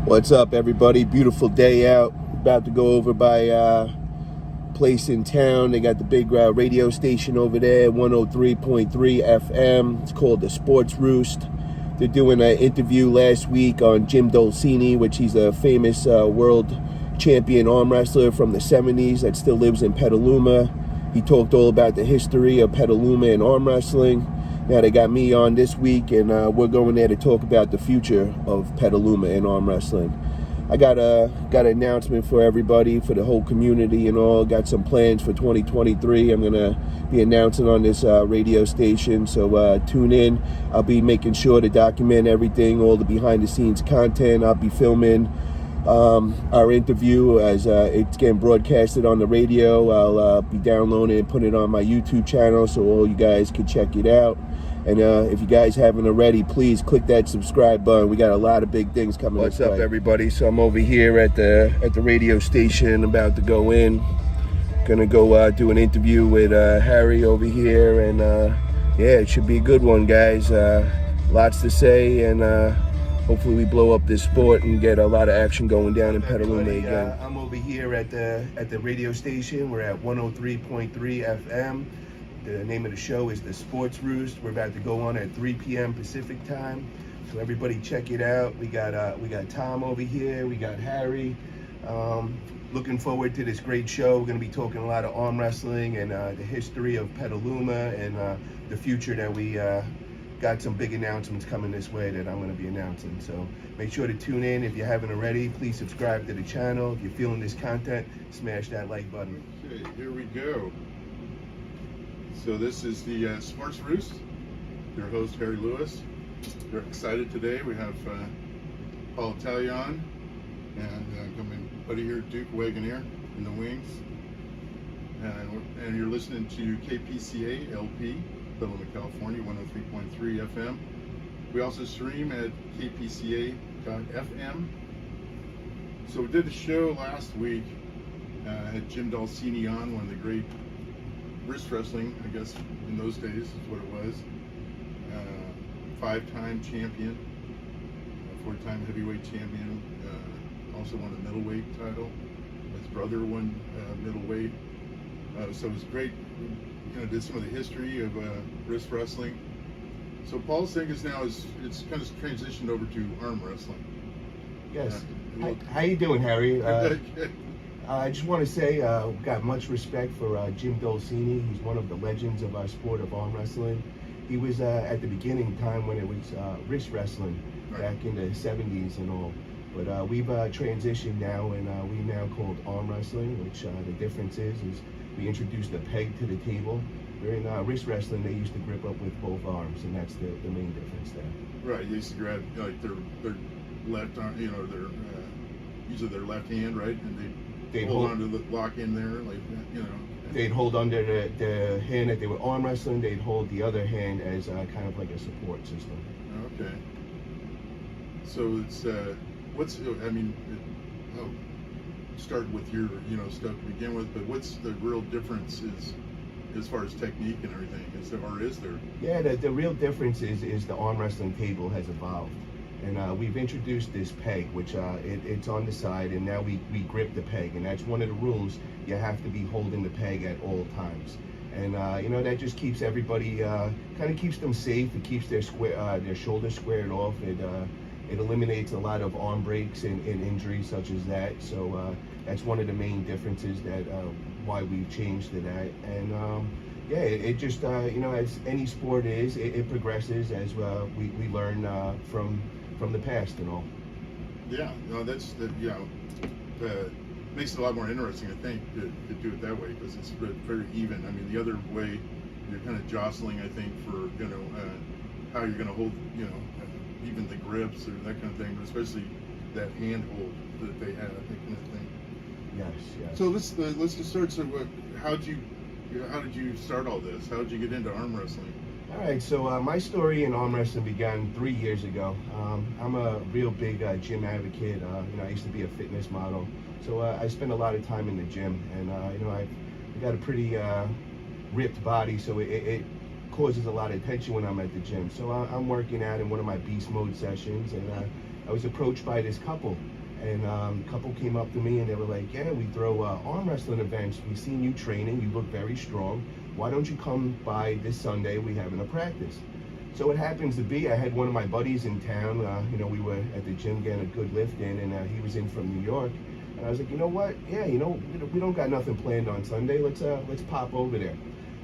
What's up, everybody? Beautiful day out. About to go over by place in town. They got the big radio station over there, 103.3 FM. It's called the Sports Roost. They're doing an interview last week on Jim Dolcini, which he's a famous world champion arm wrestler from the 70s that still lives in Petaluma. He talked all about the history of Petaluma and arm wrestling. Now they got me on this week, and we're going there to talk about the future of Petaluma and arm wrestling. I got an announcement for everybody, for the whole community and all. Got some plans for 2023. I'm gonna be announcing on this radio station, so tune in. I'll be making sure to document everything, all the behind-the-scenes content. I'll be filming our interview as it's getting broadcasted on the radio. I'll be downloading and putting it on my YouTube channel so all you guys can check it out. And if you guys haven't already, please click that subscribe button. We got a lot of big things coming. What's up, everybody? So I'm over here at the radio station, about to go in. Gonna go do an interview with Harry over here, and yeah, it should be a good one, guys. Lots to say, and hopefully we blow up this sport and get a lot of action going down in Petaluma again. I'm over here at the radio station. We're at 103.3 FM. The name of the show is the Sports Roost. We're about to go on at 3 p.m. Pacific time, so everybody check it out. We got Tom over here. We got Harry. Looking forward to this great show. We're going to be talking a lot of arm wrestling and the history of Petaluma and the future that we got some big announcements coming this way that I'm going to be announcing. So make sure to tune in. If you haven't already, please subscribe to the channel. If you're feeling this content, smash that like button. Okay, here we go. So this is the Sports Roost. Your host, Harry Lewis. We're excited today. We have Paul Italia on and my buddy here, Duke Wagoneer in the wings. And you're listening to KPCA LP, Petaluma, California, 103.3 FM. We also stream at kpca.fm. So we did a show last week. Had Jim Dolcini on, one of the great wrist wrestling, I guess, in those days is what it was. 5-time champion, 4-time heavyweight champion, also won a middleweight title. His brother won middleweight. So it was great. Did some of the history of wrist wrestling. So Paul's thing is now it's kind of transitioned over to arm wrestling. Yes. How you doing, Harry? I just want to say we've got much respect for Jim Dolcini. He's one of the legends of our sport of arm wrestling. He was at the beginning time when it was wrist wrestling, right, back in the 70s and all. But we've transitioned now, and we now called arm wrestling, which the difference is we introduced a peg to the table. During wrist wrestling, they used to grip up with both arms, and that's the main difference there. Right, they used to grab like their left arm, their usually their left hand, right, and they'd hold on to the lock in there, like, They'd hold under the hand that they were arm wrestling. They'd hold the other hand as kind of like a support system. Okay. So it's start with your stuff to begin with, but what's the real difference is as far as technique and everything? Is there? Yeah, the real difference is the arm wrestling table has evolved. And we've introduced this peg, which it's on the side, and now we grip the peg, and that's one of the rules. You have to be holding the peg at all times, and that just keeps everybody kind of keeps them safe. It keeps their shoulders squared off. It eliminates a lot of arm breaks and injuries such as that. So that's one of the main differences that why we've changed to that. And yeah, it just as any sport is, it progresses as we learn from the past and all. Yeah, makes it a lot more interesting, I think, to do it that way, because it's very even. I mean, the other way, you're kind of jostling, I think, for how you're going to hold, even the grips or that kind of thing, but especially that handhold that they had, that kind of thing. Yes. So let's just start. So, how did you start all this? How did you get into arm wrestling? All right, so my story in arm wrestling began 3 years ago. I'm a real big gym advocate. I used to be a fitness model, so I spend a lot of time in the gym, and I got a pretty ripped body, so it causes a lot of attention when I'm at the gym. So I'm working out in one of my beast mode sessions, and I was approached by this couple, And a couple came up to me and they were like, yeah, we throw arm wrestling events. We've seen you training. You look very strong. Why don't you come by this Sunday? We're having a practice. So it happens to be, I had one of my buddies in town. We were at the gym getting a good lift in, and he was in from New York. And I was like, you know what? Yeah, we don't got nothing planned on Sunday. Let's pop over there.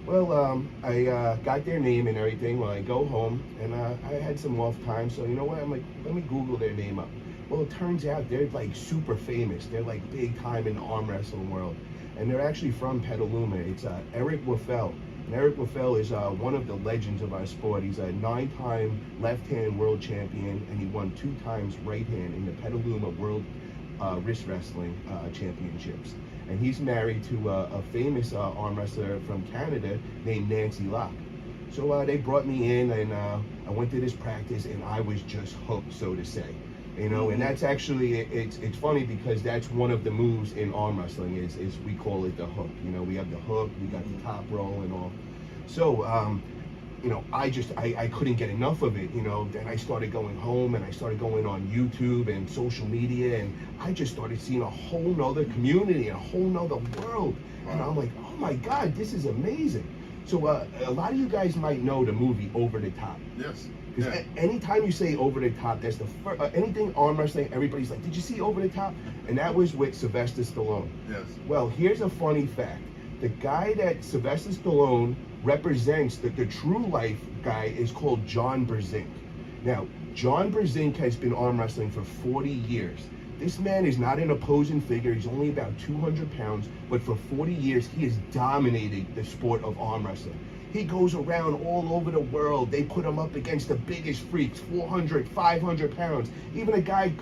Well, I got their name and everything. Well, I go home, and I had some off time. So you know what? I'm like, let me Google their name up. Well, it turns out they're like super famous. They're like big time in the arm wrestling world. And they're actually from Petaluma. It's Eric Waffel. And Eric Waffel is one of the legends of our sport. He's a 9-time left-hand world champion, and he won 2 times right-hand in the Petaluma World Wrist Wrestling Championships. And he's married to a famous arm wrestler from Canada named Nancy Locke. So they brought me in, and I went to this practice, and I was just hooked, so to say. And that's actually, it's funny because that's one of the moves in arm wrestling is we call it the hook. We have the hook, we got the top roll and all. So, I couldn't get enough of it. Then I started going home and I started going on YouTube and social media, and I just started seeing a whole nother community, a whole nother world. And I'm like, oh my God, this is amazing. So a lot of you guys might know the movie Over the Top. Yes. Because anytime you say Over the Top, that's the first, anything arm wrestling, everybody's like, did you see Over the Top? And that was with Sylvester Stallone. Yes. Well, here's a funny fact. The guy that Sylvester Stallone represents, the true life guy, is called John Brzenk. Now, John Brzenk has been arm wrestling for 40 years. This man is not an opposing figure. He's only about 200 pounds, but for 40 years, he has dominated the sport of arm wrestling. He goes around all over the world. They put him up against the biggest freaks, 400, 500 pounds. Even a guy,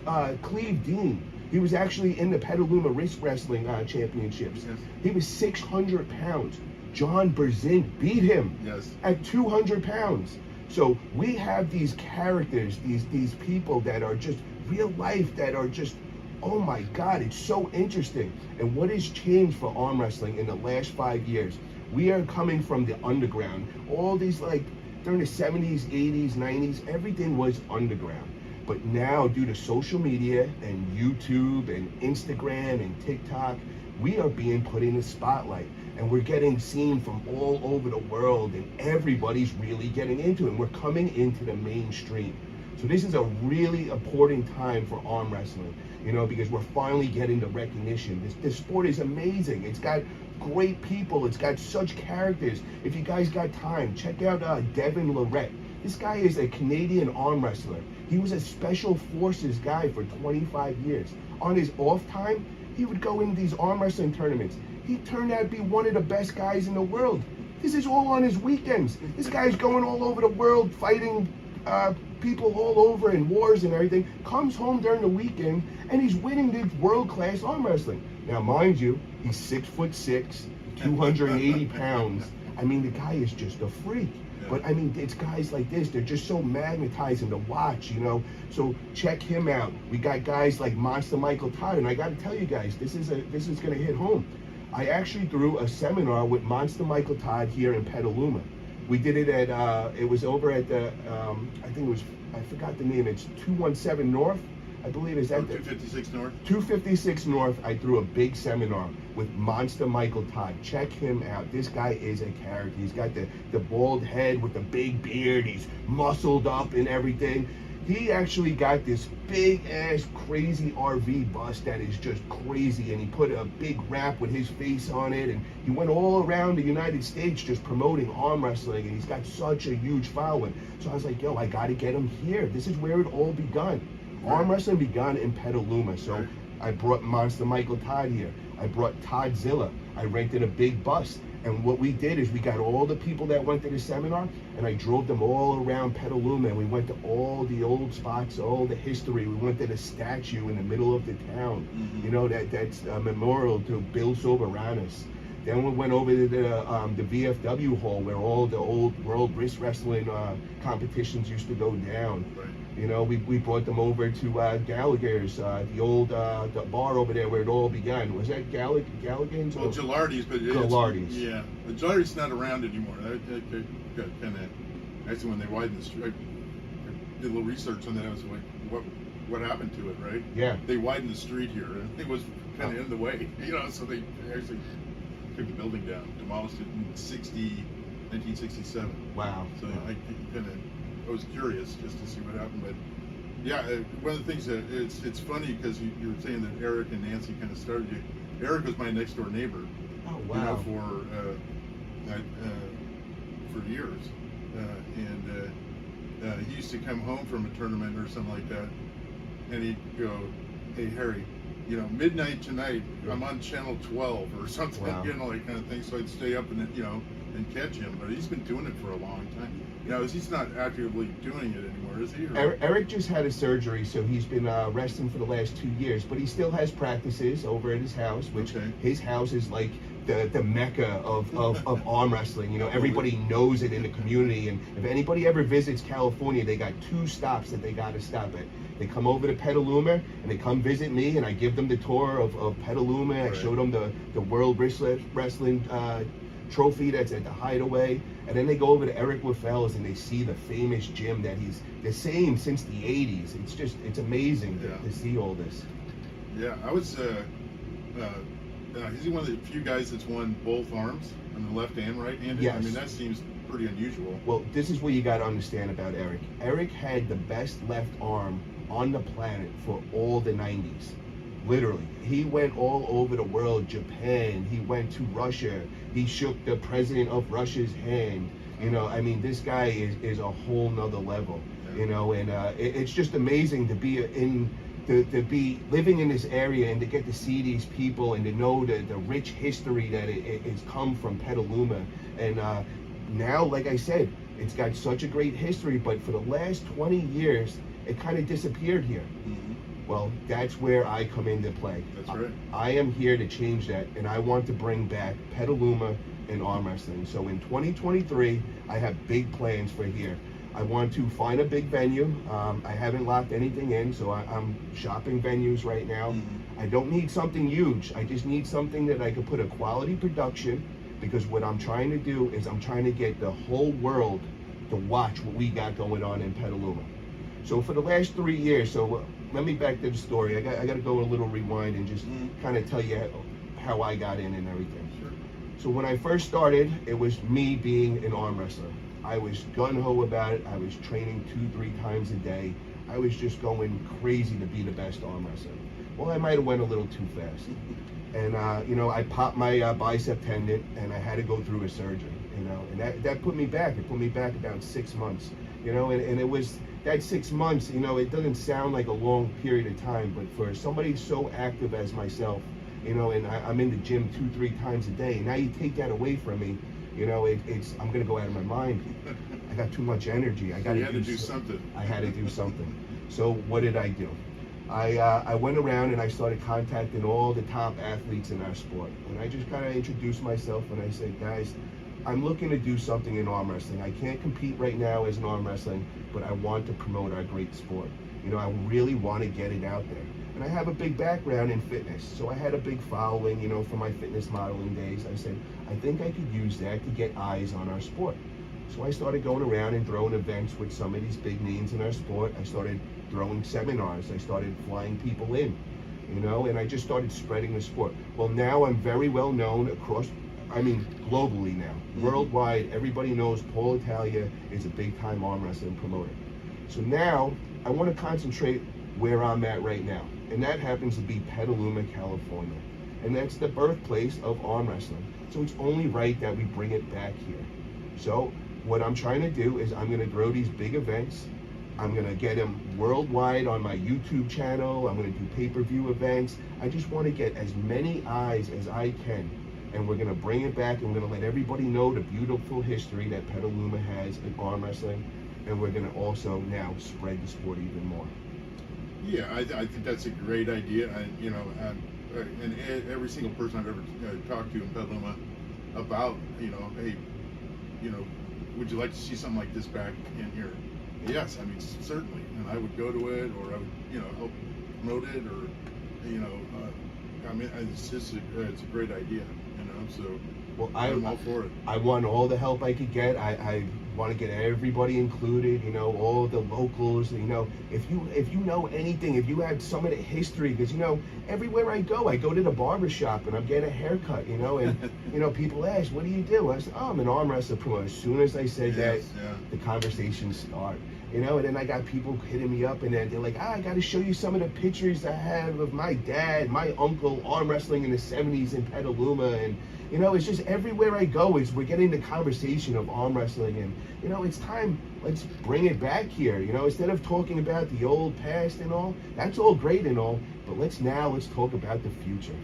Cleve Dean, he was actually in the Petaluma Wrist Wrestling Championships. Yes. He was 600 pounds. John Brzenk beat him at 200 pounds. So we have these characters, these people that are just real life, that are just, oh my God, it's so interesting. And what has changed for arm wrestling in the last 5 years? We are coming from the underground. All these, like, during the 70s, 80s, 90s, everything was underground. But now, due to social media and YouTube and Instagram and TikTok, we are being put in the spotlight. And we're getting seen from all over the world, and everybody's really getting into it. And we're coming into the mainstream. So this is a really important time for arm wrestling, because we're finally getting the recognition. This sport is amazing. It's got great people. It's got such characters. If you guys got time, check out Devin Lorette. This guy is a Canadian arm wrestler. He was a special forces guy for 25 years. On his off time, he would go in these arm wrestling tournaments. He turned out to be one of the best guys in the world. This is all on his weekends. This guy's going all over the world fighting people all over in wars and everything. Comes home during the weekend and he's winning the world-class arm wrestling. Now, mind you, he's 6'6", 280 pounds. I mean, the guy is just a freak. But I mean, it's guys like this, they're just so magnetizing to watch, So check him out. We got guys like Monster Michael Todd, and I got to tell you guys, this is going to hit home. I actually threw a seminar with Monster Michael Todd here in Petaluma. We did it at, it was over at the, I forgot the name, it's 217 North, I believe. Is that 256 North? 256 North. I threw a big seminar with Monster Michael Todd. Check him out. This guy is a character. He's got the bald head with the big beard. He's muscled up and everything. He actually got this big ass crazy RV bus that is just crazy, and he put a big wrap with his face on it, and he went all around the United States just promoting arm wrestling, and he's got such a huge following. So I was like, yo, I gotta get him here. This is where it all begun. Arm wrestling begun in Petaluma. So I brought Monster Michael Todd here. I brought Toddzilla. I rented a big bus. And what we did is we got all the people that went to the seminar, and I drove them all around Petaluma, and we went to all the old spots, all the history. We went to the statue in the middle of the town, that's a memorial to Bill Soberanis. Then we went over to the VFW hall where all the old World Wrist Wrestling competitions used to go down. Right. We brought them over to Gallagher's, the old the bar over there where it all began. Was that Gallagher's? Well, Gilardi's, but Gilardi's. Yeah, but Gilardi's not around anymore. They got kind of, actually when they widened the street, I did a little research on that. I was like, what happened to it, right? Yeah. They widened the street here, and it was kind of in the way, so they actually took the building down, demolished it in 1967. Wow. So I was curious just to see what happened, but yeah, one of the things that it's funny because you were saying that Eric and Nancy kind of started you. Eric was my next door neighbor. Oh wow. For years, and he used to come home from a tournament or something like that, and he'd go, "Hey Harry, midnight tonight, I'm on channel 12 or something, Wow. like kind of thing." So I'd stay up and and catch him. But he's been doing it for a long time. He's not actively doing it anymore, is he? Eric just had a surgery, so he's been wrestling for the last 2 years, but he still has practices over at his house, which his house is like the mecca of arm wrestling. Everybody knows it in the community, and if anybody ever visits California, they got 2 stops that they got to stop at. They come over to Petaluma, and they come visit me, and I give them the tour of Petaluma. I show them the World Wrestling trophy that's at the Hideaway, and then they go over to Eric Waffel's and they see the famous gym that he's the same since the 80s. It's amazing to see all this. Yeah, I was he's one of the few guys that's won both arms, on the left and right handed. Yes. I mean, that seems pretty unusual. Well, this is what you got to understand about Eric. Eric had the best left arm on the planet for all the 90s. Literally, he went all over the world. Japan, he went to Russia, he shook the president of Russia's hand. I mean, this guy is a whole nother level. And it's just amazing to be to be living in this area and to get to see these people and to know the rich history that it's come from Petaluma. And now, like I said, it's got such a great history, but for the last 20 years, it kind of disappeared here. Mm-hmm. Well, that's where I come into play. That's right. I am here to change that, and I want to bring back Petaluma and arm wrestling. So in 2023, I have big plans for here. I want to find a big venue. I haven't locked anything in, so I'm shopping venues right now. Mm-hmm. I don't need something huge. I just need something that I could put a quality production, because what I'm trying to do is I'm trying to get the whole world to watch what we got going on in Petaluma. So for the last 3 years, let me back to the story. I got to go a little rewind and just kind of tell you how I got in and everything. Sure. So when I first started, it was me being an arm wrestler. I was gun-ho about it. I was training 2-3 times a day. I was just going crazy to be the best arm wrestler. Well, I might have went a little too fast. And, I popped my bicep tendon, and I had to go through a surgery, and that put me back. It put me back about 6 months, and it was that 6 months, it doesn't sound like a long period of time, but for somebody so active as myself, and I'm in the gym 2-3 times a day, and now you take that away from me, I'm going to go out of my mind. I got too much energy. I got to do something. I had to do something. So what did I do? I went around and I started contacting all the top athletes in our sport, and I just kind of introduced myself, and I said, guys, I'm looking to do something in arm wrestling. I can't compete right now as an arm wrestling, but I want to promote our great sport. I really want to get it out there. And I have a big background in fitness, so I had a big following, from my fitness modeling days. I said, I think I could use that to get eyes on our sport. So I started going around and throwing events with some of these big names in our sport. I started throwing seminars. I started flying people in, and I just started spreading the sport. Well, now I'm very well known globally now. Mm-hmm. Worldwide, everybody knows Paul Italia is a big-time arm wrestling promoter. So now, I want to concentrate where I'm at right now, and that happens to be Petaluma, California. And that's the birthplace of arm wrestling. So it's only right that we bring it back here. So what I'm trying to do is I'm going to grow these big events. I'm going to get them worldwide on my YouTube channel. I'm going to do pay-per-view events. I just want to get as many eyes as I can. And we're going to bring it back, and we're going to let everybody know the beautiful history that Petaluma has in arm wrestling. And we're going to also now spread the sport even more. Yeah, I think that's a great idea. And every single person I've ever talked to in Petaluma about, hey, would you like to see something like this back in here? Yes, I mean, certainly. And I would go to it, or I would, help promote it, or, it's just it's a great idea, So Well, I'm all for it. I want all the help I could get. I want to get everybody included, you know, all the locals, you know, if you know anything, if you have some of the history, because, you know, everywhere I go to the barber shop and I'm getting a haircut, you know, and, you know, people ask, what do you do? I said, oh, I'm an arm wrestler promoter. As soon as I said that, the conversations start, you know, and then I got people hitting me up and they're like, I got to show you some of the pictures I have of my dad, my uncle, arm wrestling in the 70s in Petaluma, and, you know, it's just everywhere I go, we're getting the conversation of arm wrestling, and, you know, it's time, let's bring it back here, you know, instead of talking about the old past and all, that's all great and all, but let's talk about the future.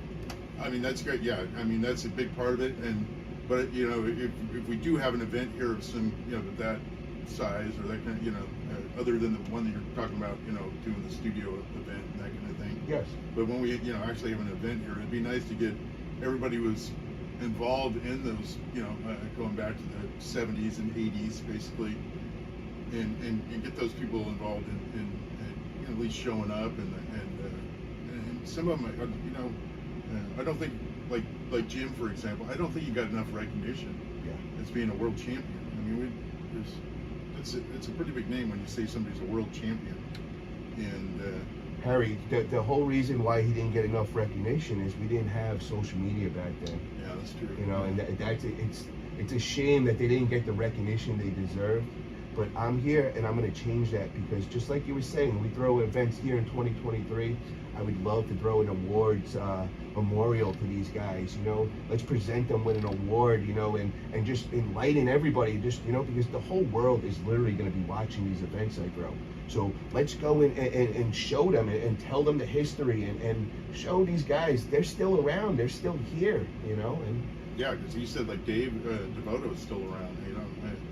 I mean, that's great, yeah, I mean, that's a big part of it, but, you know, if we do have an event here of some, you know, that size or that kind of, you know, other than the one that you're talking about, you know, doing the studio event and that kind of thing. Yes. But when we, you know, actually have an event here, it'd be nice to get everybody was involved in those, you know, going back to the 70s and 80s basically, and get those people involved in at least showing up, and some of them, you know, I don't think, like Jim, for example, I don't think he got enough recognition as being a world champion. I mean, it's a pretty big name when you say somebody's a world champion. And Harry, the whole reason why he didn't get enough recognition is we didn't have social media back then. Yeah, that's true. You know, and it's a shame that they didn't get the recognition they deserve. But I'm here and I'm going to change that, because just like you were saying, when we throw events here in 2023, I would love to throw an awards memorial to these guys, you know. Let's present them with an award, you know, and just enlighten everybody, just, you know, because the whole world is literally going to be watching these events I throw. So let's go in and show them and tell them the history and show these guys they're still around, they're still here, you know. And yeah, because you said like Dave Devoto is still around, you know,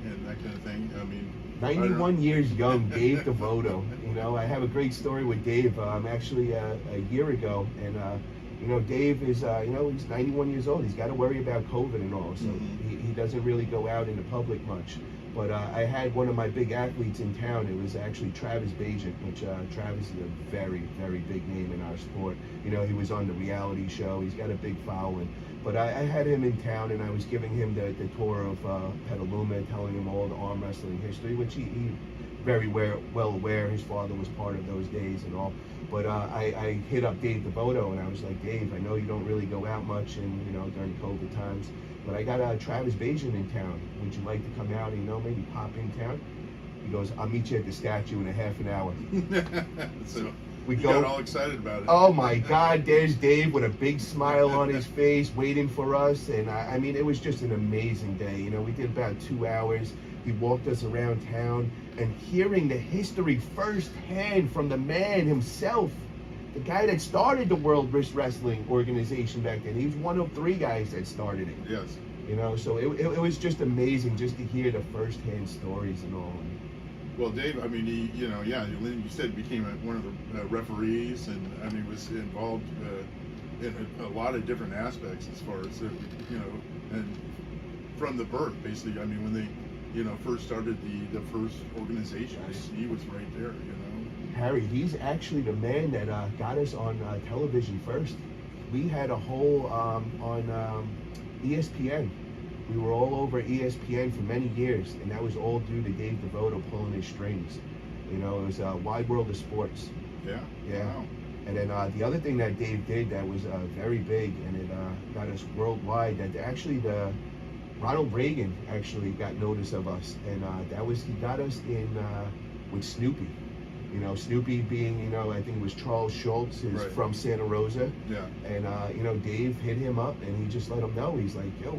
and that kind of thing. I mean, 91 years young, Dave Devoto. You know, I have a great story with Dave. Actually, a year ago, and you know, Dave is, you know, he's 91 years old. He's got to worry about COVID and all, so he doesn't really go out in the public much. But I had one of my big athletes in town. It was actually Travis Bajan, which Travis is a very, very big name in our sport. You know, he was on the reality show. He's got a big following. But I had him in town, and I was giving him the tour of Petaluma, telling him all the arm wrestling history, which he very well aware. His father was part of those days and all. But I hit up Dave Devoto, and I was like, Dave, I know you don't really go out much, and, you know, during COVID times, but I got Travis Bajan in town. Would you like to come out and, you know, maybe pop in town? He goes, I'll meet you at the statue in a half an hour. So we got all excited about it. Oh my God, there's Dave with a big smile on his face waiting for us. And I mean, it was just an amazing day. You know, we did about 2 hours. He walked us around town, and hearing the history firsthand from the man himself, the guy that started the World Wrestling organization back then. He was one of 3 guys that started it. Yes. You know, so it was just amazing just to hear the firsthand stories and all. Well, Dave, I mean, he, you know, yeah, you said became one of the referees, and I mean, was involved in a lot of different aspects as far as, you know, and from the birth, basically. I mean, when they, you know, first started the first organization, he was right there, you know. Harry, he's actually the man that got us on television first. We had a whole on ESPN. We were all over ESPN for many years, and that was all due to Dave Devoto pulling his strings. You know, it was a wide world of sports. Yeah. Yeah. Wow. And then the other thing that Dave did that was very big, and it got us worldwide, that actually Ronald Reagan actually got notice of us, and he got us in with Snoopy. You know, Snoopy being, you know, I think it was Charles Schultz is from Santa Rosa. Yeah. And, you know, Dave hit him up, and he just let him know. He's like, yo,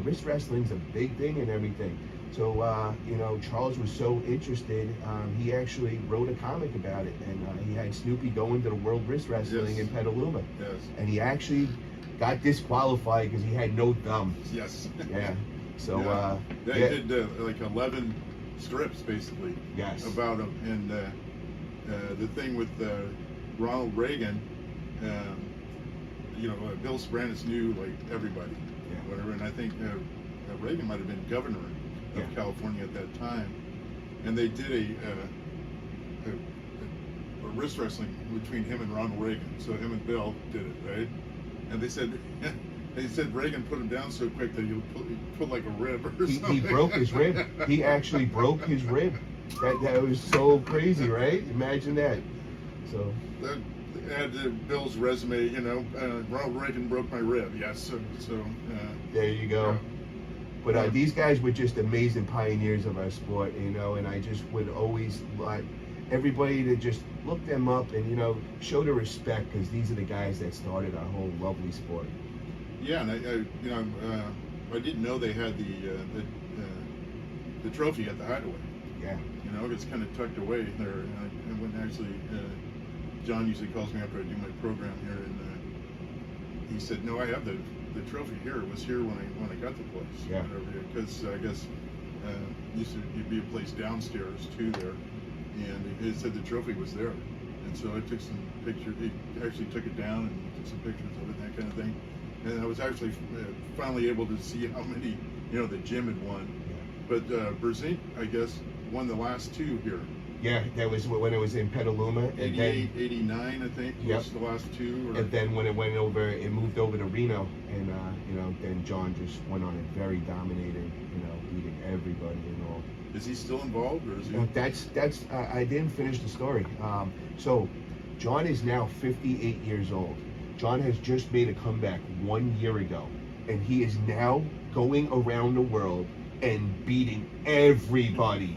wrist wrestling's a big thing and everything. So, you know, Charles was so interested, he actually wrote a comic about it. And he had Snoopy go into the World Wrist Wrestling in Petaluma. Yes. And he actually got disqualified because he had no thumb. Yes. Yeah. So, he did like 11 strips, basically. Yes. About him. And, the thing with Ronald Reagan, you know, Bill Spranis knew like everybody, whatever, and I think Reagan might have been governor of California at that time, and they did a wrist wrestling between him and Ronald Reagan. So him and Bill did it, right? And they said, They said Reagan put him down so quick that he put like a rib or something. He broke his rib. He actually broke his rib. That was so crazy, right? Imagine that. So that had Bill's resume, Ronald Reagan broke my rib. Yes, so there you go. Yeah. But these guys were just amazing pioneers of our sport, and I just would always like everybody to just look them up and show the respect, because these are the guys that started our whole lovely sport. Yeah, and I didn't know they had the trophy at the Hideaway. Yeah. It's kind of tucked away there. And when actually, John usually calls me after I do my program here, and he said, "No, I have the trophy here. It was here when I got the place." Yeah. Because I guess used to be a place downstairs too there, and he said the trophy was there. And so I took some pictures. He actually took it down and took some pictures of it and that kind of thing. And I was actually finally able to see how many, the gym had won. But Berzink, I guess, won the last two here. Yeah, that was when it was in Petaluma. 88, 89, I think, was the last two. And then when it moved over to Reno, and then John just went on it very dominating, beating everybody and all. Is he still involved, or is he? That's I didn't finish the story. So John is now 58 years old. John has just made a comeback 1 year ago, and he is now going around the world and beating everybody.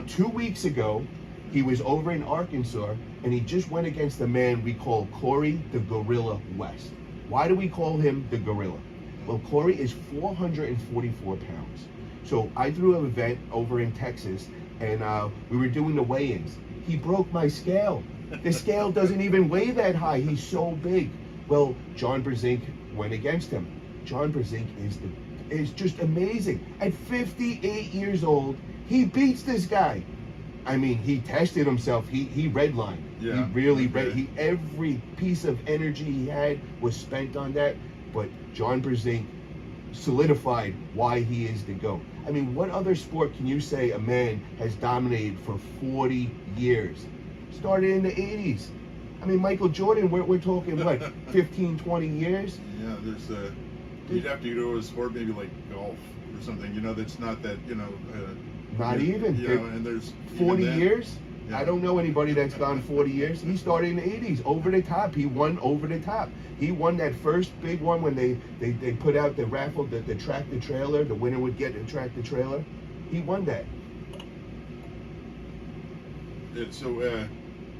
2 weeks ago, he was over in Arkansas, and he just went against a man we call Corey the Gorilla West. Why do we call him the Gorilla? Well, Corey is 444 pounds. So I threw an event over in Texas, and we were doing the weigh-ins. He broke my scale. The scale doesn't even weigh that high. He's so big. Well, John Berzink went against him. John Berzink is just amazing. At 58 years old, he beats this guy. I mean, he tested himself. He redlined. Yeah. He really every piece of energy he had was spent on that. But John Berzink solidified why he is the GOAT. I mean, what other sport can you say a man has dominated for 40 years? Started in the 80s. I mean, Michael Jordan, we're talking, what, 15, 20 years? Yeah, you'd have to go to a sport maybe like golf or something, that's not that, Not even. And there's 40 years? Yeah. I don't know anybody that's gone 40 years. He started in the 80s, over the top. He won over the top. He won that first big one when they put out the raffle, the tractor trailer. The winner would get the tractor trailer. He won that.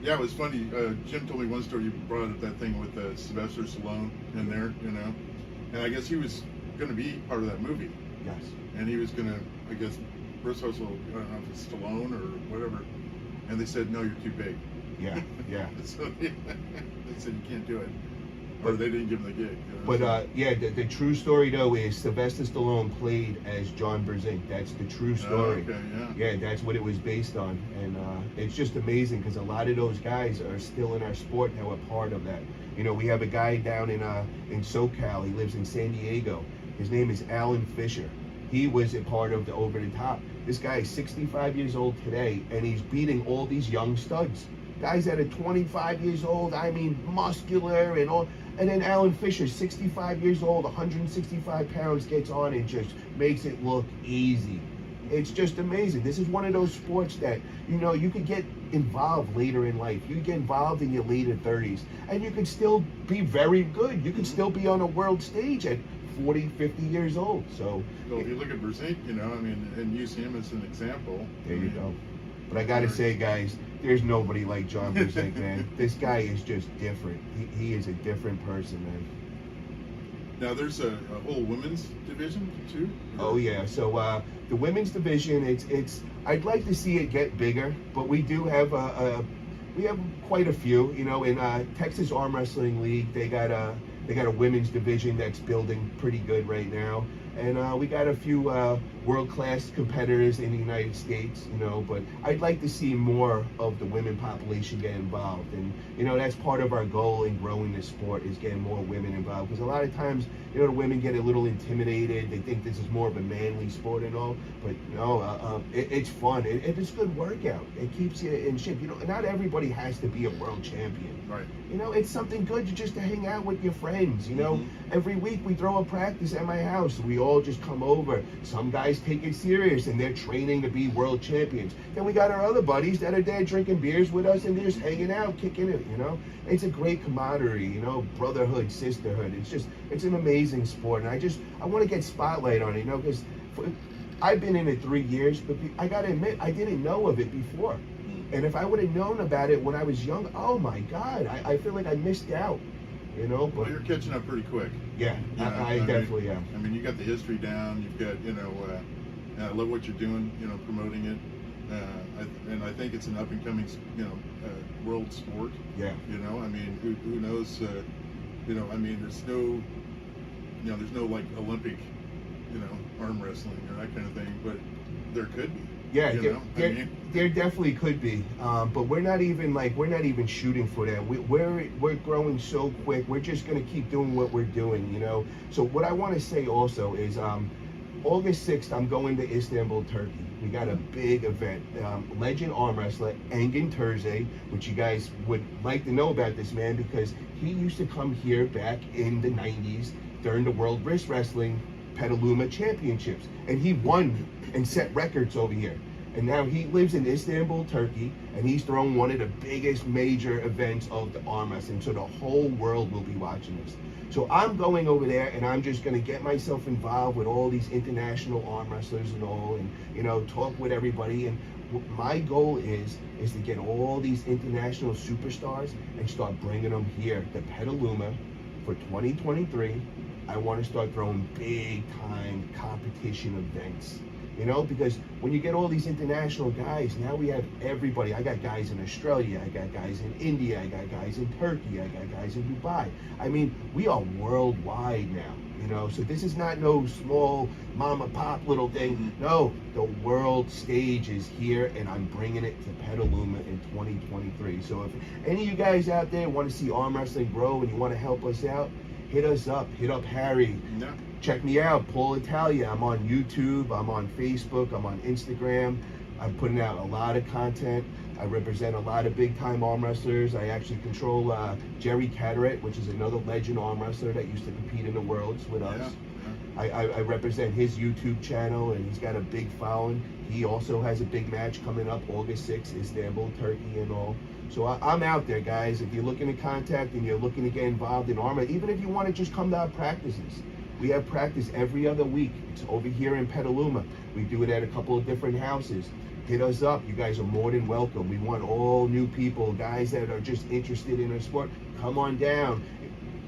Yeah, it was funny. Jim told me one story. You brought up that thing with Sylvester Stallone in there, and I guess he was going to be part of that movie. Yes. And he was going to, I guess, first of all, I don't know if it's Stallone or whatever, and they said, "No, you're too big." Yeah, yeah. So they said you can't do it, or they didn't give him the gig. But the true story though is Sylvester Stallone played as John Berzink. That's the true story. Oh, okay, yeah, that's what it was based on, and it's just amazing because a lot of those guys are still in our sport now, a part of that. We have a guy down in SoCal. He lives in San Diego. His name is Alan Fisher. He was a part of the Over the Top. This guy is 65 years old today, and he's beating all these young studs. Guys that are 25 years old, I mean, muscular and all. And then Alan Fisher, 65 years old, 165 pounds, gets on and just makes it look easy. It's just amazing. This is one of those sports that, you could get involved later in life. You get involved in your later 30s, and you could still be very good. You could still be on a world stage at 40, 50 years old. So if you look at Berzink, and use him as an example. There you go. But I got to say, guys, there's nobody like John Berzink, man. This guy is just different. He is a different person, man. Now, there's a whole women's division, too? Oh, yeah. So the women's division, it's I'd like to see it get bigger, but we do have we have quite a few. In Texas ArmWrestling League, they got a women's division that's building pretty good right now. And we got a few world-class competitors in the United States, but I'd like to see more of the women population get involved. And, that's part of our goal in growing this sport, is getting more women involved. Because a lot of times, the women get a little intimidated. They think this is more of a manly sport and all. But, no, it's fun. It's a good workout. It keeps you in shape. Not everybody has to be a world champion. Right. It's something good just to hang out with your friends, Every week we throw a practice at my house. We all just come over. Some guys take it serious and they're training to be world champions. Then we got our other buddies that are there drinking beers with us and they're just hanging out, kicking it, It's a great camaraderie, brotherhood, sisterhood. It's an amazing sport. And I want to get spotlight on it, because I've been in it 3 years, but I got to admit, I didn't know of it before. And if I would have known about it when I was young, oh my God, I feel like I missed out, But well, you're catching up pretty quick. Yeah, I definitely am. I mean, you got the history down. You've got, I love what you're doing, promoting it. And I think it's an up and coming, world sport. Yeah. I mean, who knows? I mean, there's no like Olympic, arm wrestling or that kind of thing, but there could be. Yeah, there definitely could be, but we're not even shooting for that. We're growing so quick. We're just gonna keep doing what we're doing, So what I want to say also is, August 6th, I'm going to Istanbul, Turkey. We got a big event. Legend arm wrestler Engin Terze, which you guys would like to know about this man because he used to come here back in the 90s during the World Wrestling Petaluma Championships, and he won and set records over here. And now he lives in Istanbul, Turkey, and he's throwing one of the biggest major events of the arm wrestling. So the whole world will be watching this. So I'm going over there, and I'm just going to get myself involved with all these international arm wrestlers and all, and talk with everybody. And my goal is to get all these international superstars and start bringing them here to Petaluma for 2023. I want to start throwing big time competition events. Because when you get all these international guys, now we have everybody. I got guys in Australia, I got guys in India, I got guys in Turkey, I got guys in Dubai. I mean, we are worldwide now, so this is not no small mom and pop little thing. No, the world stage is here, and I'm bringing it to Petaluma in 2023. So if any of you guys out there want to see arm wrestling grow and you want to help us out, hit us up. Hit up Harry. Yeah. Check me out, Paul Italia. I'm on YouTube, I'm on Facebook, I'm on Instagram. I'm putting out a lot of content. I represent a lot of big-time arm wrestlers. I actually control Jerry Carteret, which is another legend arm wrestler that used to compete in the Worlds with us. Yeah. I represent his YouTube channel, and he's got a big following. He also has a big match coming up August 6th, Istanbul, Turkey, and all. So I'm out there, guys. If you're looking to contact and you're looking to get involved in arm, even if you want to just come to our practices, we have practice every other week. It's over here in Petaluma. We do it at a couple of different houses. Hit us up. You guys are more than welcome. We want all new people, guys that are just interested in our sport. Come on down.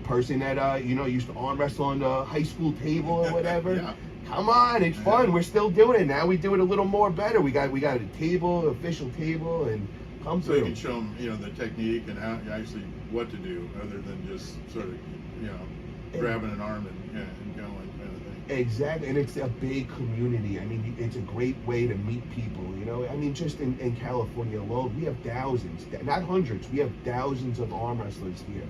Person that used to arm wrestle on the high school table or whatever. Yeah. Come on, it's fun. We're still doing it now. We do it a little more better. We got a table, official table, and come through. So you can show them, the technique and how actually what to do, other than just sort of, grabbing an arm and going kind of thing. Exactly, and it's a big community. I mean, it's a great way to meet people, I mean, just in California alone, we have thousands, not hundreds, we have thousands of arm wrestlers here.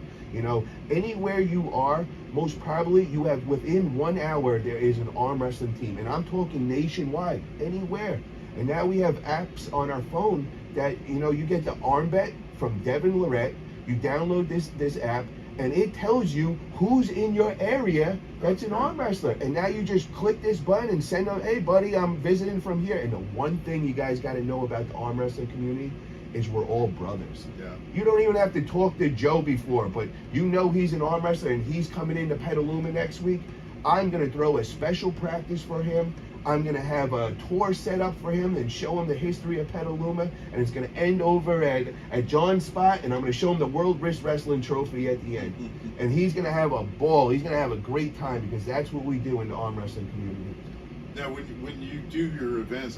Anywhere you are, most probably you have, within 1 hour, there is an arm wrestling team. And I'm talking nationwide, anywhere. And now we have apps on our phone that, you get the arm bet from Devin Lorette, you download this app, and it tells you who's in your area that's an arm wrestler. And now you just click this button and send them, hey buddy, I'm visiting from here. And the one thing you guys got to know about the arm wrestling community is we're all brothers. Yeah. You don't even have to talk to Joe before, but he's an arm wrestler and he's coming into Petaluma next week. I'm going to throw a special practice for him. I'm going to have a tour set up for him and show him the history of Petaluma. And it's going to end over at John's spot. And I'm going to show him the World Wrestling Trophy at the end. And he's going to have a ball. He's going to have a great time because that's what we do in the arm wrestling community. Now, when you do your events,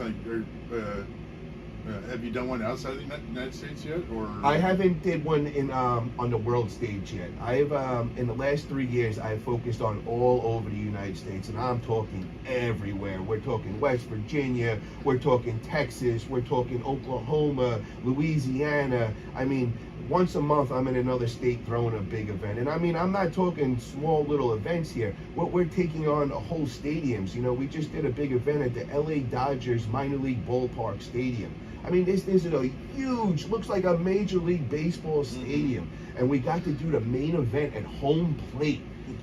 Have you done one outside of the United States yet, or? I haven't did one in on the world stage yet. I've in the last 3 years I've focused on all over the United States, and I'm talking everywhere. We're talking West Virginia, we're talking Texas, we're talking Oklahoma, Louisiana. I mean, once a month I'm in another state throwing a big event. And I mean, I'm not talking small little events here. We're taking on whole stadiums. You know, we just did a big event at the LA Dodgers minor league ballpark stadium. I mean, this is a huge, looks like a Major League Baseball stadium. And we got to do the main event at home plate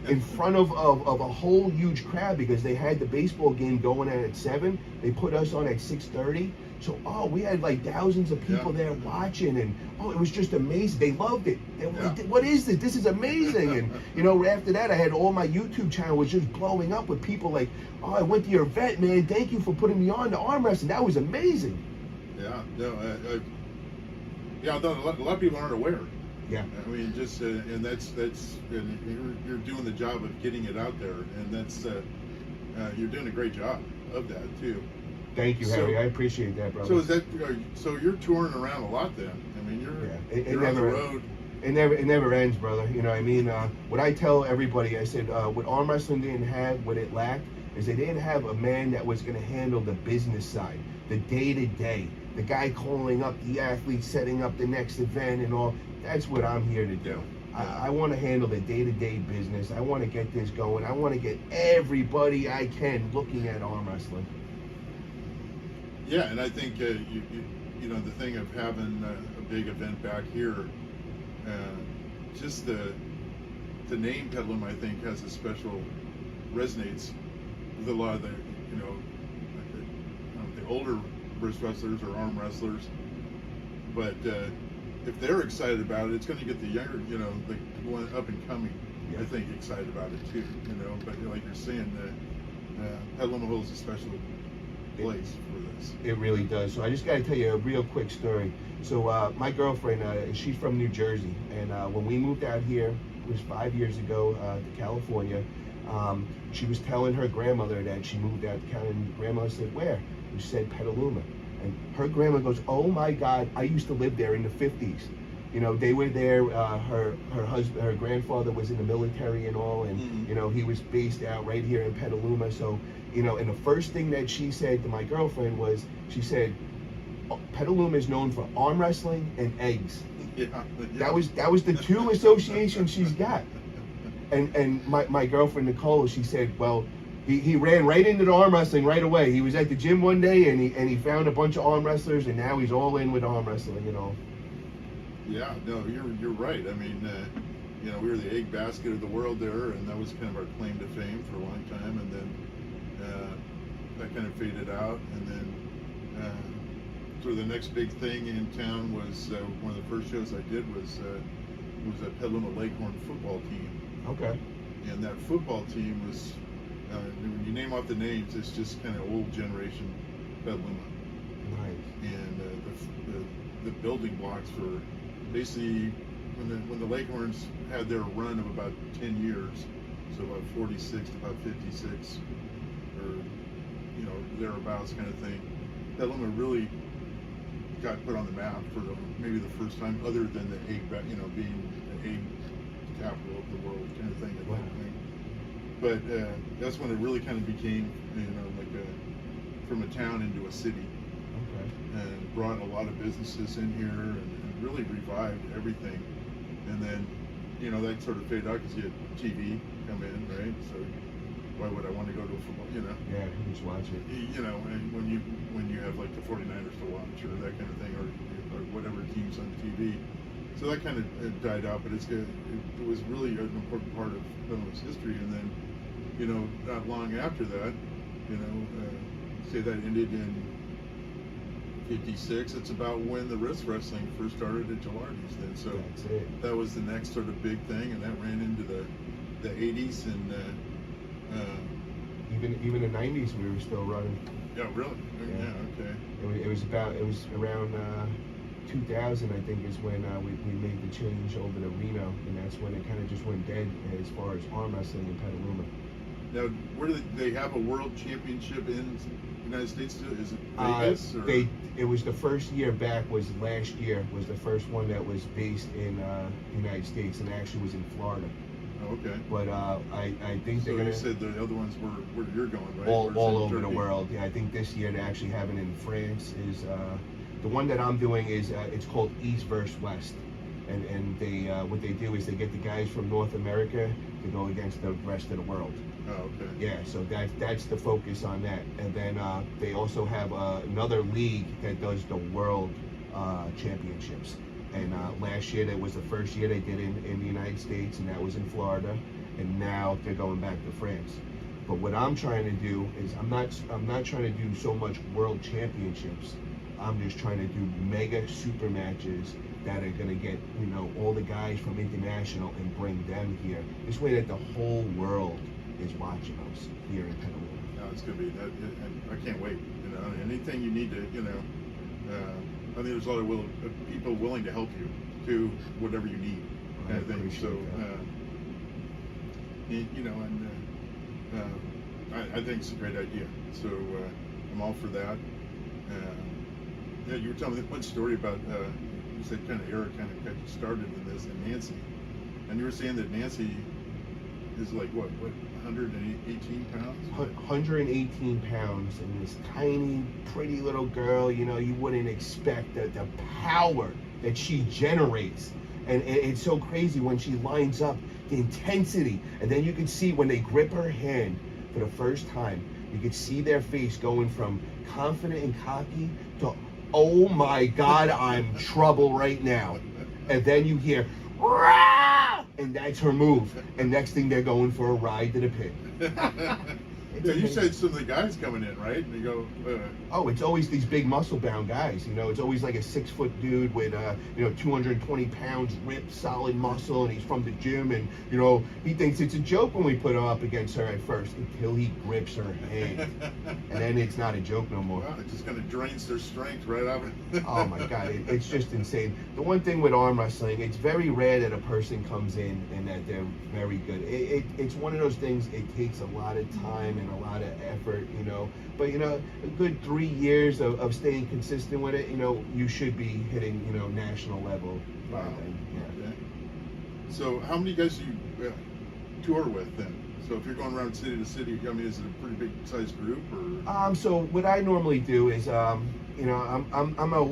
in front of a whole huge crowd, because they had the baseball game going at 7. They put us on at 6:30. So, we had like thousands of people there watching, and it was just amazing. They loved it. They were like, what is this? This is amazing. And, you know, after that, I had all my YouTube channel was just blowing up with people like, I went to your event, man. Thank you for putting me on the arm wrestling. That was amazing. Yeah, no, a lot of people aren't aware. Yeah, I mean, just and that's and you're doing the job of getting it out there, and that's you're doing a great job of that too. Thank you, Harry. I appreciate that, brother. So is that so you're touring around a lot then? I mean, you're on the road. It never ends, brother. You know what I mean? What I tell everybody, I said, what arm wrestling didn't have, what it lacked, is they didn't have a man that was going to handle the business side, the day-to-day, the guy calling up the athletes, setting up the next event and all. That's what I'm here to do. I want to handle the day-to-day business. I want to get this going. I want to get everybody I can looking at arm wrestling. Yeah, and I think you know, the thing of having a big event back here, just the name Petaluma, I think, has a special resonates with a lot of the, you know, the older wrestlers or arm wrestlers. But if they're excited about it, it's going to get the younger, you know, the one up and coming, I think, excited about it too. You know, but like you're saying, Petaluma holds a special place for this. It really does. So I just got to tell you a real quick story. So my girlfriend, she's from New Jersey, and when we moved out here, it was 5 years ago to California. She was telling her grandmother that she moved out to California, and grandmother said, "Where?" She said, "Petaluma." And her grandma goes, "Oh my God, I used to live there in the 50s. You know, they were there. Her husband, her grandfather was in the military and all, and you know, he was based out right here in Petaluma. So, you know, and the first thing that she said to my girlfriend was, she said, Petaluma is known for arm wrestling and eggs. That was the two associations she's got. And my girlfriend Nicole, she said, well, he ran right into the arm wrestling right away. He was at the gym one day and he found a bunch of arm wrestlers, and now he's all in with arm wrestling, you know. Yeah, no, you're right. I mean, you know, we were the egg basket of the world there, and that was kind of our claim to fame for a long time. And then that kind of faded out, and then sort of the next big thing in town was one of the first shows I did was a Petaluma Leghorn football team. Okay. And that football team was, when you name off the names, it's just kind of old generation Petaluma. Nice. And the building blocks for basically when the Leghorns had their run of about 10 years, so about 46 to about 56, or you know, thereabouts kind of thing. Petaluma really got put on the map for maybe the first time, other than the egg, you know, being the egg capital of the world kind of thing at that point. But that's when it really kind of became, you know, like from a town into a city. Okay. And brought a lot of businesses in here and really revived everything. And then, you know, that sort of faded out because you had TV come in, right? So why would I want to go to a football, you know? Yeah, you just watch it. You know, and when you have like the 49ers to watch or that kind of thing, or whatever teams on TV. So that kind of died out, but it was really an important part of Petluma's history. And then, you know, not long after that, you know, say that ended in 56. It's about when the wrist wrestling first started at Gilardi's then. So that was the next sort of big thing, and that ran into the 80s and even the 90s we were still running. Yeah, really? Yeah, okay. It was around 2000, I think, is when we made the change over to Reno, and that's when it kind of just went dead as far as arm wrestling in Petaluma. Now, where do they have a world championship in the United States? Is it Vegas? Or? It was the first year back. Was last year was the first one that was based in the United States, and actually was in Florida. Oh, okay. But I think they're So gonna. you said the other ones were where you're going, right? All over the world. Yeah, I think this year they're actually having it in France. Is the one that I'm doing is it's called East versus West, and they what they do is they get the guys from North America to go against the rest of the world. Oh, okay. Yeah, so that's the focus on that, and then they also have another league that does the world championships. And last year, that was the first year they did in the United States, and that was in Florida. And now they're going back to France. But what I'm trying to do is I'm not trying to do so much world championships. I'm just trying to do mega super matches that are going to get all the guys from international and bring them here. This way that the whole world is watching us here in Petaluma. No, it's going to be that. I can't wait. Anything you need to, I think there's a lot of people willing to help you do whatever you need. I think so. I think it's a great idea. So I'm all for that. Yeah, you were telling me one story about you said kind of Eric kind of got you started in this, and Nancy, and you were saying that Nancy is like what 118 pounds? 118 pounds, and this tiny, pretty little girl. You wouldn't expect the power that she generates, and it's so crazy when she lines up, the intensity, and then you can see when they grip her hand for the first time, you can see their face going from confident and cocky to, oh my God, I'm trouble right now, and then you hear, "Rah!" And that's her move. And next thing, they're going for a ride to the pit. Yeah, you said some of the guys coming in, right? And you go, oh, it's always these big muscle-bound guys. It's always like a 6-foot dude with, 220 pounds, ripped, solid muscle, and he's from the gym. And he thinks it's a joke when we put him up against her at first, until he grips her hand, and then it's not a joke no more. Wow, it just kind of drains their strength right out of it. Oh my God, it's just insane. The one thing with arm wrestling, it's very rare that a person comes in and that they're very good. It's one of those things. It takes a lot of time and a lot of effort, but a good 3 years of staying consistent with it, you should be hitting national level by then. Yeah. Okay. So how many guys do you tour with then? So if you're going around city to city, is it a pretty big sized group, or? So what I normally do is I'm a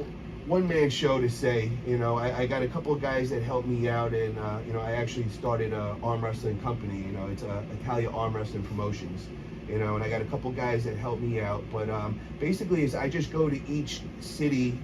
one-man show to say, I got a couple of guys that help me out, and I actually started a arm wrestling company. It's Italia Arm Wrestling Promotions. And I got a couple guys that help me out, but basically is I just go to each city.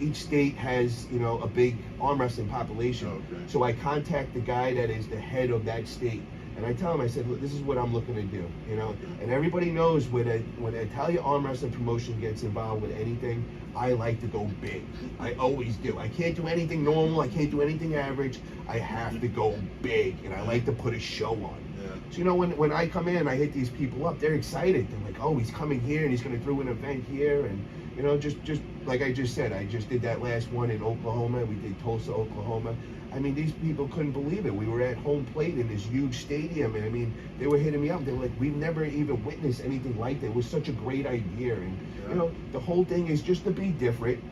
Each state has a big arm wrestling population. Okay. So I contact the guy that is the head of that state, and I tell him, I said, look, this is what I'm looking to do. And everybody knows when Italia Arm Wrestling Promotion gets involved with anything, I like to go big. I always do. I can't do anything normal. I can't do anything average. I have to go big, and I like to put a show on. So when I come in, I hit these people up. They're excited. They're like, "Oh, he's coming here, and he's going to do an event here." And just like I just said, I just did that last one in Oklahoma. We did Tulsa, Oklahoma. These people couldn't believe it. We were at home plate in this huge stadium, and they were hitting me up. They were like, "We've never even witnessed anything like that. It was such a great idea." And the whole thing is just to be different.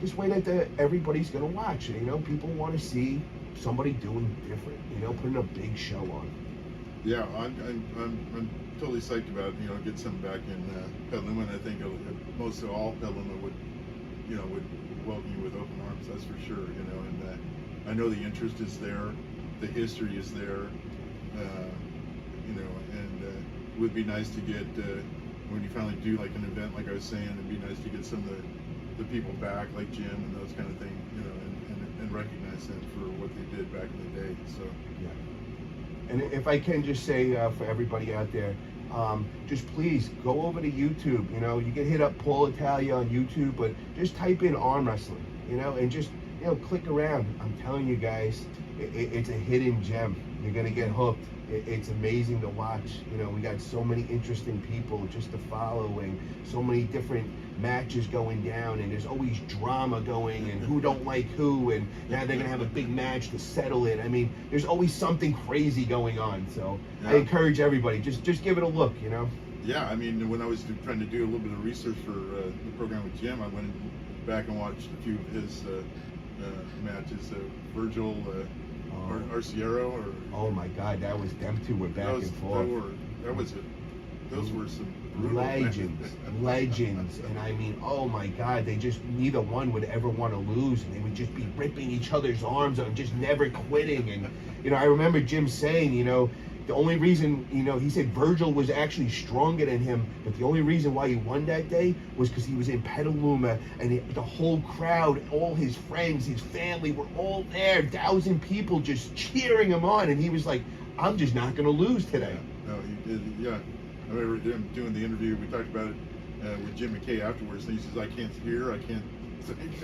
This way that everybody's going to watch. People want to see somebody doing different. Putting a big show on. Yeah, I'm totally psyched about get something back in Petaluma, and I think most of all Petaluma would welcome you with open arms. That's for sure. And I know the interest is there, the history is there. And it would be nice to get when you finally do like an event, like I was saying, it'd be nice to get some of the people back, like Jim and those kind of things, and recognize them for what they did back in the day. So yeah. And if I can just say for everybody out there, just please go over to YouTube. You can hit up Paul Italia on YouTube, but just type in arm wrestling, and just click around. I'm telling you guys, it's a hidden gem. You're gonna get hooked. it's amazing to watch. You know, we got so many interesting people just to follow, and so many different matches going down, and there's always drama going, and who don't like who, and now they're gonna have a big match to settle it. I mean, there's always something crazy going on. So I encourage everybody, just give it a look, you know. Yeah, I mean, when I was trying to do a little bit of research for the program with Jim, I went back and watched a few of his matches. Virgil, Arciero, or oh my God, that was them two were back and forth. Those were some legends, and I mean, oh my God, they just neither one would ever want to lose, and they would just be ripping each other's arms out, and just never quitting. And you know, I remember Jim saying, you know, the only reason, you know, he said Virgil was actually stronger than him, but the only reason why he won that day was because he was in Petaluma, and the whole crowd, all his friends, his family were all there, 1,000 people just cheering him on, and he was like, I'm just not going to lose today. Yeah, no, he did. Yeah, I remember him doing the interview. We talked about it with Jim McKay afterwards, and he says, I can't hear, I can't,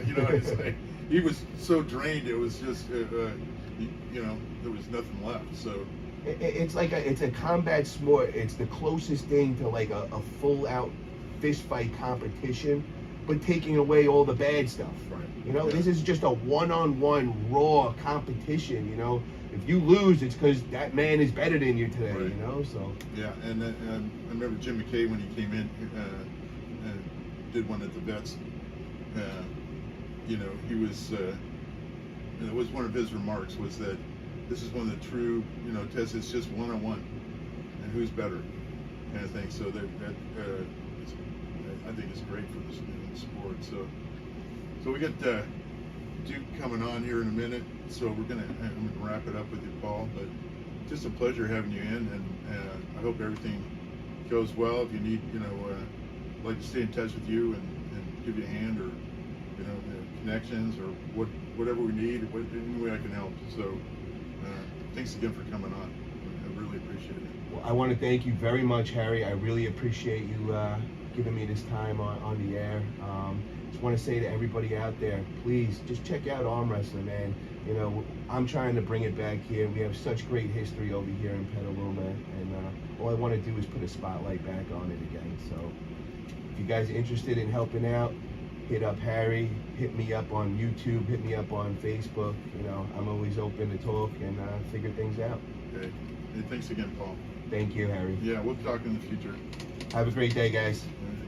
you know, it's like, he was so drained, it was just, you know, there was nothing left, so. It's like it's a combat sport. It's the closest thing to like a full out fist fight competition, but taking away all the bad stuff. Right. You know, this is just a one-on-one raw competition. You know, if you lose, it's because that man is better than you today. Right. You know, so. Yeah, and I remember Jim McKay when he came in and did one at the Vets. You know, he was. And it was one of his remarks was that. This is one of the true, you know, tests. It's just one-on-one, and who's better, kind of thing. So I think it's great for the sport. So we got Duke coming on here in a minute. So I'm gonna wrap it up with you, Paul. But just a pleasure having you in, and I hope everything goes well. If you need, you know, I'd like to stay in touch with you and give you a hand, or you know, connections, or whatever we need, any way I can help. So. Thanks again for coming on. I really appreciate it. Well, I want to thank you very much, Harry. I really appreciate you giving me this time on the air. Just want to say to everybody out there, please just check out ArmWrestling, man. You know, I'm trying to bring it back here. We have such great history over here in Petaluma, and all I want to do is put a spotlight back on it again. So if you guys are interested in helping out, hit up Harry, hit me up on YouTube, hit me up on Facebook. You know, I'm always open to talk and figure things out. Okay. Hey, thanks again, Paul. Thank you, Harry. Yeah, we'll talk in the future. Have a great day, guys. All right.